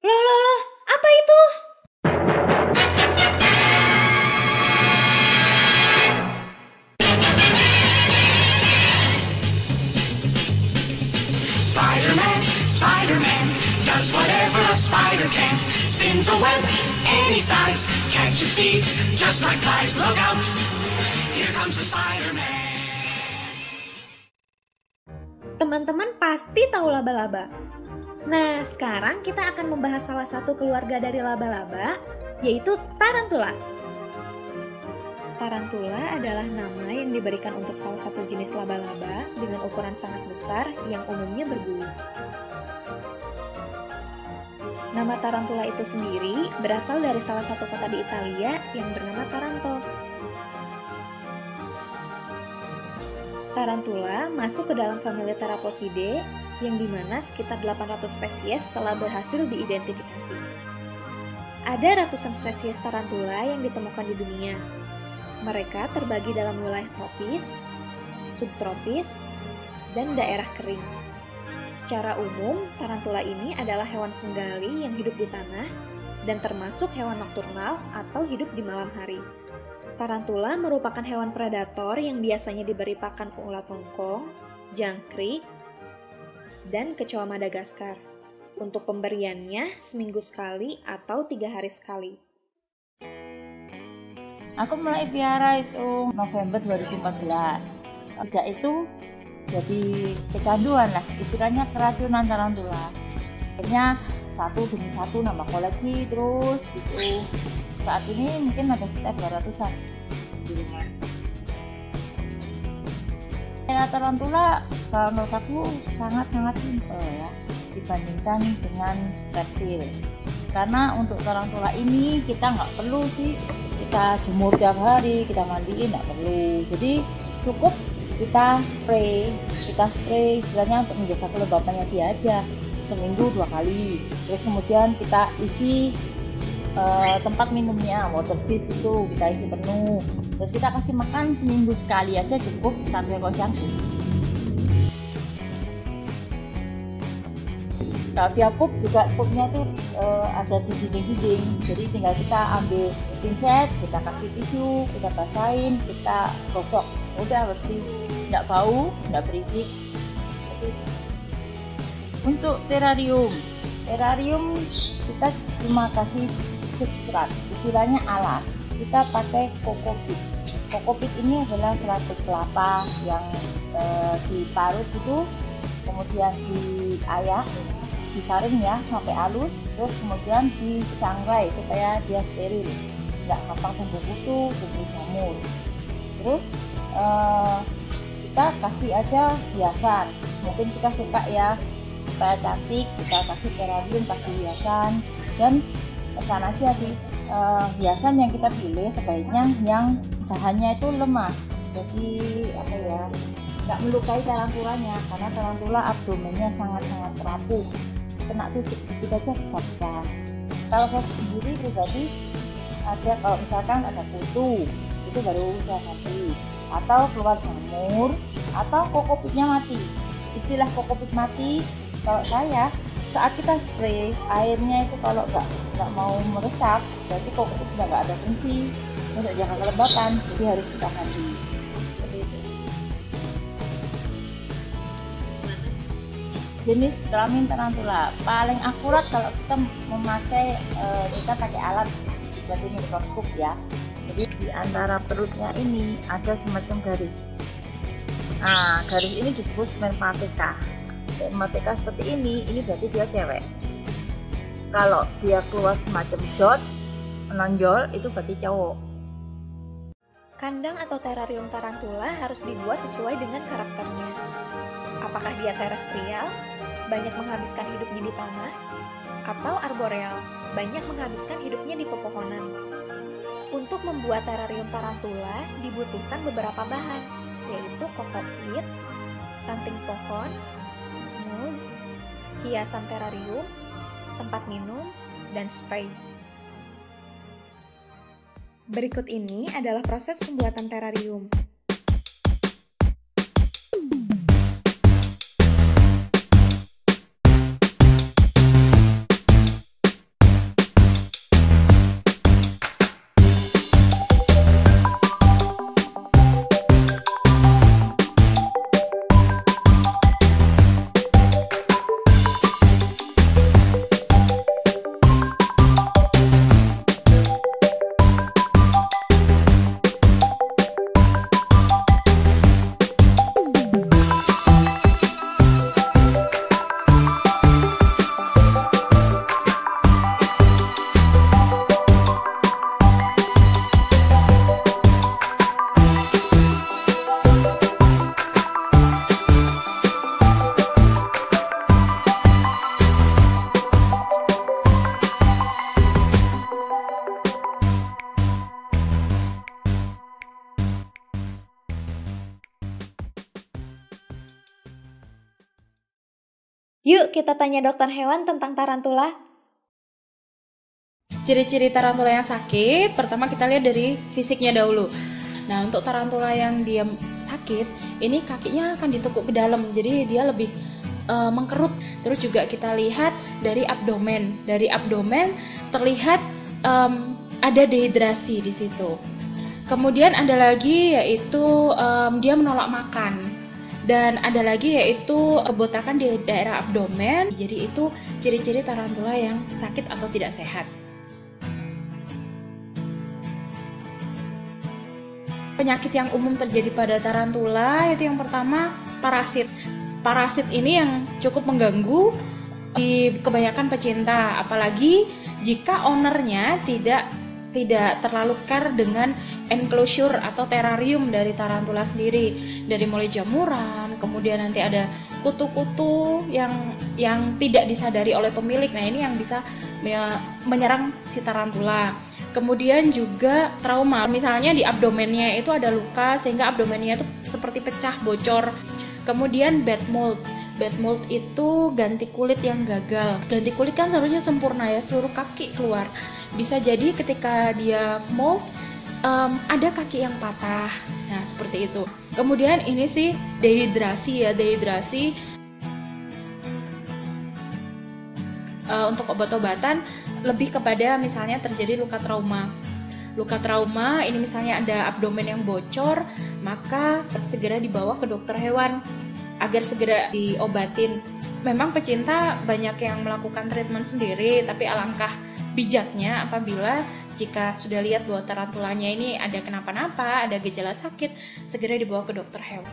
Loh, apa itu? Spider-Man does whatever a spider can. Spins a web any size, catches thieves just like flies. Look out, here comes the Spider-Man. Teman-teman pasti tahu laba-laba. Nah, sekarang kita akan membahas salah satu keluarga dari laba-laba, yaitu tarantula. Tarantula adalah nama yang diberikan untuk salah satu jenis laba-laba dengan ukuran sangat besar yang umumnya berbulu. Nama tarantula itu sendiri berasal dari salah satu kota di Italia yang bernama Taranto. Tarantula masuk ke dalam famili Theraphosidae yang dimana sekitar 800 spesies telah berhasil diidentifikasi. Ada ratusan spesies tarantula yang ditemukan di dunia. Mereka terbagi dalam wilayah tropis, subtropis, dan daerah kering. Secara umum, tarantula ini adalah hewan penggali yang hidup di tanah dan termasuk hewan nokturnal atau hidup di malam hari. Tarantula merupakan hewan predator yang biasanya diberi pakan ulat hongkong, jangkrik, dan kecoa Madagaskar. Untuk pemberiannya seminggu sekali atau 3 hari sekali. Aku mulai piara itu November 2014. Sejak itu jadi kecanduan lah, istilahnya keracunan tarantula. Akhirnya satu demi satu nambah koleksi terus gitu. Saat ini mungkin ada sekitar 200-an di rumah. Tarantula kalau menurut aku sangat-sangat simpel ya dibandingkan dengan reptil. Karena untuk tarantula ini kita nggak perlu sih kita jemur tiap hari, kita mandiin nggak perlu. Jadi cukup kita spray istilahnya untuk menjaga kelembapannya dia aja seminggu 2 kali. Terus kemudian kita isi tempat minumnya, water dish itu kita isi penuh. Terus kita kasih makan seminggu sekali aja cukup 1 ekor jangkrik. Kalau di akup juga akupnya tuh ada di dinding-dinding, jadi tinggal kita ambil pinset, kita kasih tisu, kita basahin, kita gosok, udah bersih, nggak bau, nggak berisik. Untuk terarium kita cuma kasih substrat, istilahnya alas. Kita pakai kokopit. Kokopit ini adalah serat kelapa yang diparut itu, kemudian diayak, disaring ya sampai halus, terus kemudian dicangrai supaya dia steril, nggak gampang tumbuh kutu, tumbuh jamur. Terus kita kasih aja hiasan, mungkin kita suka ya supaya cantik, kita kasih terarium, kasih hiasan, dan pesan aja sih hiasan yang kita pilih sebaiknya yang bahannya itu lemah, jadi apa ya, nggak melukai tarantulanya, karena tarantula abdomennya sangat-sangat rapuh, kena tusuk dikit aja bisa. Kalau saya sendiri pribadi ada, kalau misalkan ada kutu itu baru saya kasih, atau keluar jamur, atau kokopitnya mati. Istilah kokopit mati kalau saya saat kita spray airnya itu kalau nggak mau meresap, berarti kokopit sudah nggak ada fungsi untuk jaga kelembapan, jadi harus kita ganti. Seperti itu. Jenis kelamin tarantula paling akurat kalau kita memakai kita pakai alat seperti mikroskop ya. Jadi di antara perutnya ini ada semacam garis. Nah, garis ini disebut spermatheca. Spermatheca seperti ini berarti dia cewek. Kalau dia keluar semacam dot menonjol itu berarti cowok. Kandang atau terarium tarantula harus dibuat sesuai dengan karakternya. Apakah dia terestrial, banyak menghabiskan hidupnya di tanah, atau arboreal, banyak menghabiskan hidupnya di pepohonan? Untuk membuat terarium tarantula dibutuhkan beberapa bahan, yaitu kokopit, ranting pohon, mulch, hiasan terarium, tempat minum, dan spray. Berikut ini adalah proses pembuatan terarium. Yuk kita tanya dokter hewan tentang tarantula. Ciri-ciri tarantula yang sakit, pertama kita lihat dari fisiknya dahulu. Nah, untuk tarantula yang dia sakit, ini kakinya akan ditekuk ke dalam, jadi dia lebih mengkerut. Terus juga kita lihat dari abdomen. Dari abdomen terlihat ada dehidrasi di situ. Kemudian ada lagi yaitu dia menolak makan. Dan ada lagi yaitu kebotakan di daerah abdomen. Jadi itu ciri-ciri tarantula yang sakit atau tidak sehat. Penyakit yang umum terjadi pada tarantula itu yang pertama parasit. Parasit ini yang cukup mengganggu di kebanyakan pecinta, apalagi jika ownernya tidak terlalu care dengan enclosure atau terarium dari tarantula sendiri, dari mulai jamuran, kemudian nanti ada kutu-kutu yang tidak disadari oleh pemilik. Nah, ini yang bisa menyerang si tarantula. Kemudian juga trauma, misalnya di abdomennya itu ada luka sehingga abdomennya itu seperti pecah, bocor. Kemudian bad mold. Bad mold itu ganti kulit yang gagal. Ganti kulit kan seharusnya sempurna ya, seluruh kaki keluar. Bisa jadi ketika dia mold ada kaki yang patah. Nah, seperti itu. Kemudian ini sih dehidrasi ya, dehidrasi. Untuk obat-obatan lebih kepada misalnya terjadi luka trauma. Luka trauma ini misalnya ada abdomen yang bocor, maka segera dibawa ke dokter hewan agar segera diobatin. Memang pecinta banyak yang melakukan treatment sendiri, tapi alangkah bijaknya apabila jika sudah lihat bahwa tarantulanya ini ada kenapa-napa, ada gejala sakit, segera dibawa ke dokter hewan.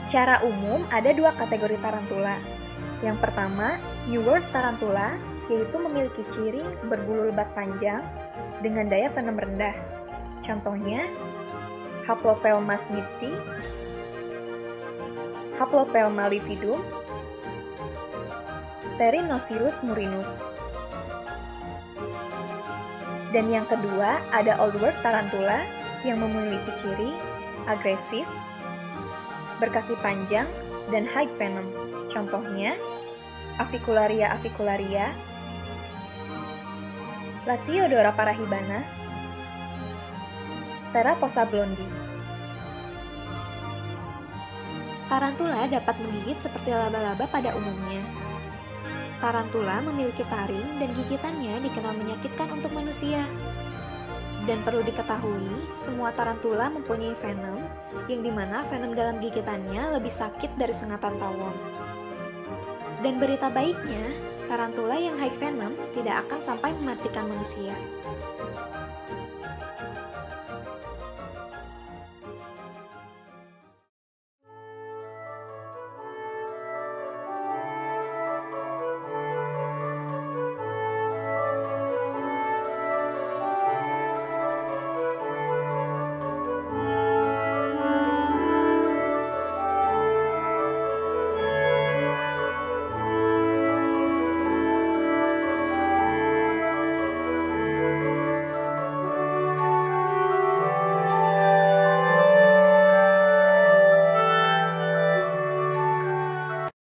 Secara umum ada dua kategori tarantula. Yang pertama, New World tarantula, yaitu memiliki ciri berbulu lebat panjang dengan daya venom rendah. Contohnya, Haplopelma smithi, Haplopelma lividum, Pterinosilus murinus. Dan yang kedua, ada Old World tarantula yang memiliki ciri agresif, berkaki panjang, dan high venom. Contohnya, Avicularia avicularia, Lasiodora parahibana, Theraposa blondi. Tarantula dapat menggigit seperti laba-laba pada umumnya. Tarantula memiliki taring dan gigitannya dikenal menyakitkan untuk manusia. Dan perlu diketahui, semua tarantula mempunyai venom, yang dimana venom dalam gigitannya lebih sakit dari sengatan tawon. Dan berita baiknya, tarantula yang high venom tidak akan sampai mematikan manusia.